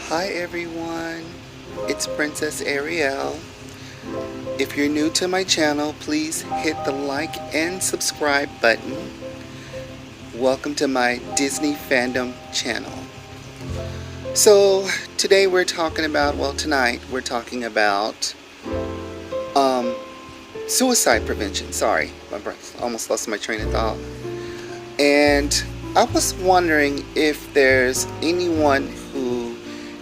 Hi everyone, it's Princess Ariel. If you're new to my channel, please hit the like and subscribe button. Welcome to my Disney fandom channel. So today we're talking about, tonight we're talking about suicide prevention. Sorry, almost lost my train of thought. And I was wondering if there's anyone who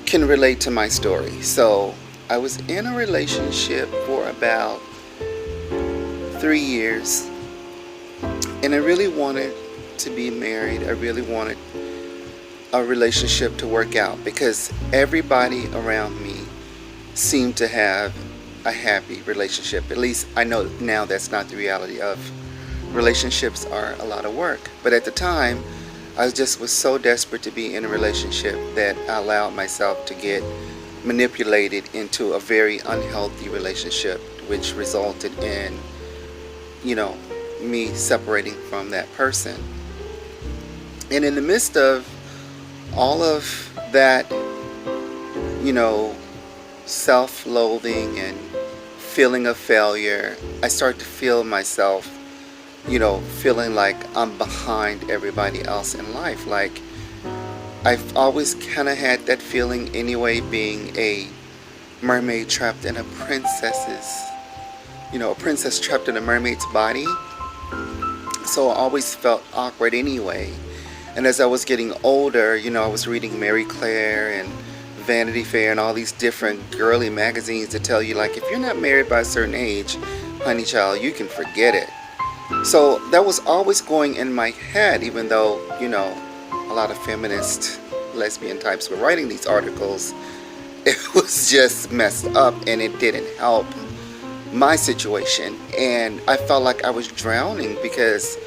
can relate to my story. So I was in a relationship for about 3 years, and I really wanted to be married. I really wanted a relationship to work out because everybody around me seemed to have a happy relationship. At least I know now that's not the reality of relationships are a lot of work. But at the time, I was so desperate to be in a relationship that I allowed myself to get manipulated into a very unhealthy relationship, which resulted in, me separating from that person. And in the midst of all of that, self-loathing and feeling of failure, I start to feel myself feeling like I'm behind everybody else in life. Like, I've always kind of had that feeling anyway, being a mermaid trapped in a princess trapped in a mermaid's body. So I always felt awkward anyway. And as I was getting older, I was reading Mary Claire and Vanity Fair and all these different girly magazines that tell you, like, if you're not married by a certain age, honey child, you can forget it. So that was always going in my head, even though, a lot of feminist lesbian types were writing these articles. It was just messed up and it didn't help my situation. And I felt like I was drowning because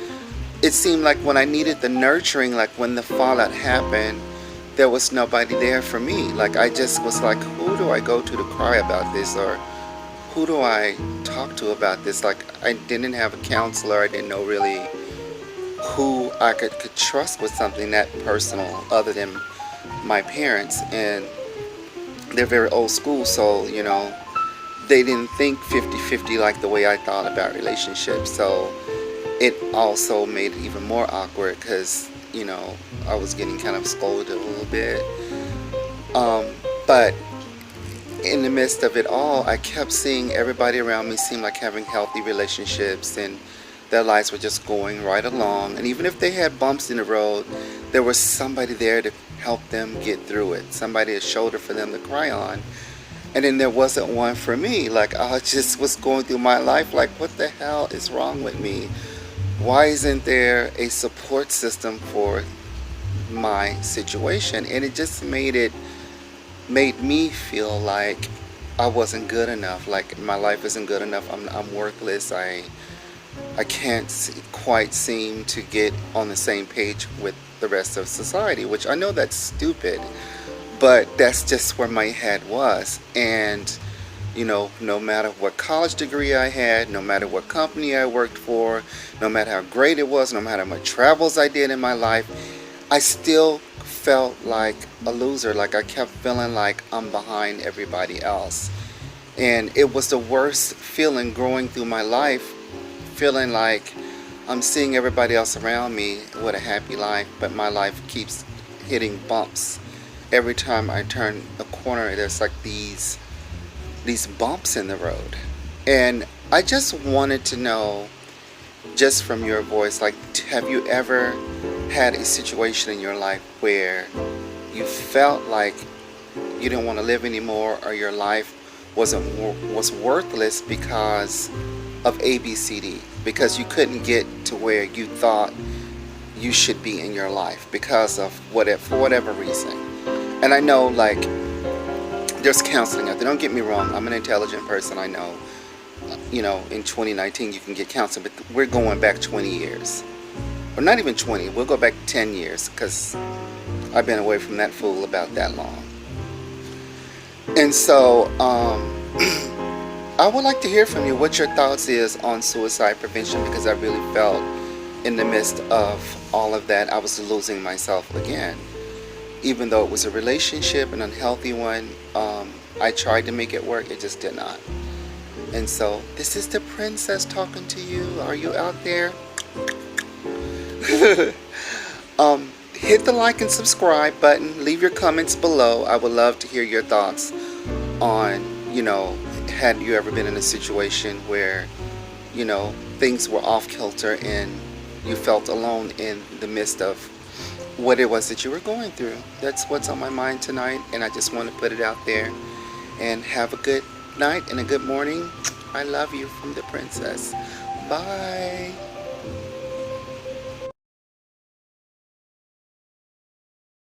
it seemed like when I needed the nurturing, like when the fallout happened, there was nobody there for me. Like, I just was like, who do I go to cry about this? Or who do I talk to about this? Like, I didn't have a counselor. I didn't know really who I could trust with something that personal other than my parents. And they're very old school, so, they didn't think 50-50 like the way I thought about relationships. So it also made it even more awkward because, I was getting kind of scolded a little bit. But in the midst of it all, I kept seeing everybody around me seem like having healthy relationships and their lives were just going right along. And even if they had bumps in the road, there was somebody there to help them get through it. Somebody, a shoulder for them to cry on. And then there wasn't one for me. Like, I just was going through my life like, what the hell is wrong with me? Why isn't there a support system for my situation? And it just made me feel like I wasn't good enough. Like, my life isn't good enough. I'm worthless. I can't quite seem to get on the same page with the rest of society, which I know that's stupid, but that's just where my head was. And no matter what college degree I had, no matter what company I worked for, no matter how great it was, no matter how much travels I did in my life, I still felt like a loser. Like, I kept feeling like I'm behind everybody else. And it was the worst feeling growing through my life, feeling like I'm seeing everybody else around me with a happy life, but my life keeps hitting bumps. Every time I turn a corner, there's like these bumps in the road. And I just wanted to know, just from your voice, like, have you ever had a situation in your life where you felt like you didn't want to live anymore, or your life was worthless because of ABCD, because you couldn't get to where you thought you should be in your life because of for whatever reason? And I know, like, there's counseling out there. Don't get me wrong. I'm an intelligent person. I know, in 2019 you can get counseling, but we're going back 20 years. Or not even 20. We'll go back 10 years because I've been away from that fool about that long. And so, I would like to hear from you what your thoughts is on suicide prevention, because I really felt in the midst of all of that I was losing myself again. even though it was a relationship, an unhealthy one. I tried to make it work, it just did not. And so, this is the princess talking to you. Are you out there? Hit the like and subscribe button. Leave your comments below. I would love to hear your thoughts on, had you ever been in a situation where, things were off kilter and you felt alone in the midst of what it was that you were going through. That's what's on my mind tonight, and I just want to put it out there. And have a good night and a good morning. I love you from the princess. Bye.